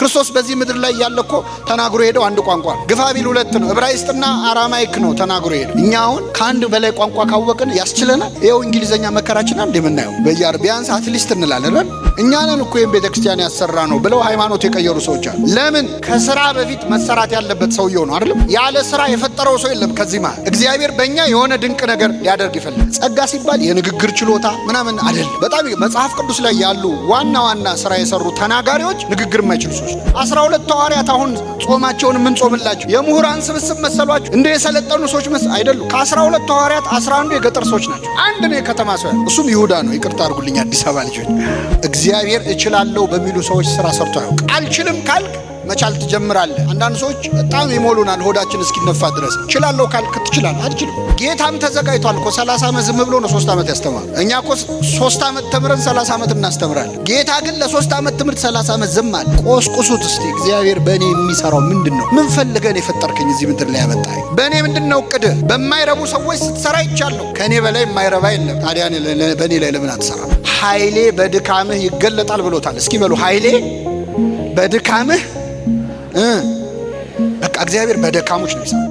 ክርስቶስ በዚህ ምድር ላይ ያለኮ ተናግሮ ሄደው አንድ ቋንቋ ግፋ ቢል ሁለት ነው። ዕብራይስጥና አራማይክ ነው ተናግሮ ሄደው። እኛ አሁን ከአንድ በላይ ቋንቋ ካወቅን ያስችለናል። ይኸው እንግሊዘኛ መከራችን እንደምናየው ቢያንስ አትሊስት እንላለን። እኛ ነን እኮ ቤተክርስቲያን ያሰራ ነው ብለው ሃይማኖት የቀየሩ ሰዎች አሉ። ለምን? ከስራ በፊት መሰራት ያለበት ሰውየው ነው አይደል? ያለ ስራ የፈጠረው ሰው የለም። ከዚህ ማለት እግዚአብሔር በእኛ የሆነ ድንቅ ነገር ሊያደርግ ይፈልጋል። ጸጋ ሲባል የንግግር ችሎታ ምናምን አይደለም። በጣም መጽሐፍ ቅዱስ ላይ ያሉ ዋና ስራ የሰሩ ተናጋሪዎች ንግግር የማይችሉ ሰዎች ነው። 12 ሐዋርያት አሁን ጾማቸውን ምን ጾምላቸው የምሁራን ስብስብ መሰሏቸው? እንደ የሰለጠኑ ሰዎች አይደሉም። ከ12 ሐዋርያት 11 የገጠር ሰዎች ናቸው። አንድ ነው የከተማ ሰው ያለው፣ እሱም ይሁዳ ነው። ይቅርታ አድርጉልኝ አዲስ አበባ ልጆች። እግዚአብሔር እችላለሁ በሚሉ ሰዎች ስራ ሰርቶ አያውቅም። አልችልም ካልክ መቻል ትጀምራለህ። አንዳንድ ሰዎች በጣም ይሞሉናል ሆዳችን እስኪነፋ ድረስ። እችላለሁ ካልክ ትችላለህ። አትችልም። ጌታም ተዘጋጅቷል እኮ 30 ዓመት ዝም ብሎ ነው 3 ዓመት ያስተማር። እኛ እኮ 3 ዓመት ተምረን 30 ዓመት እናስተምራለን። ጌታ ግን ለ3 ዓመት ትምህርት 30 ዓመት ዝም አለ። ቆስቁሱት እስቲ። እግዚአብሔር በእኔ የሚሰራው ምንድን ነው? ምን ፈልገን የፈጠርከኝ እዚህ ምድር ላይ ያመጣኝ? በእኔ ምንድን ነው እቅድ? በማይረቡ ሰዎች ስትሰራ ይቻለሁ። ከእኔ በላይ የማይረባ የለም። ታዲያ በእኔ ላይ ለምን አትሰራ? ኃይሌ በድካምህ ይገለጣል ብሎታል። እስኪ በሉ ኃይሌ በድካምህ። በቃ እግዚአብሔር በደካሞች ነው የሚሰራው።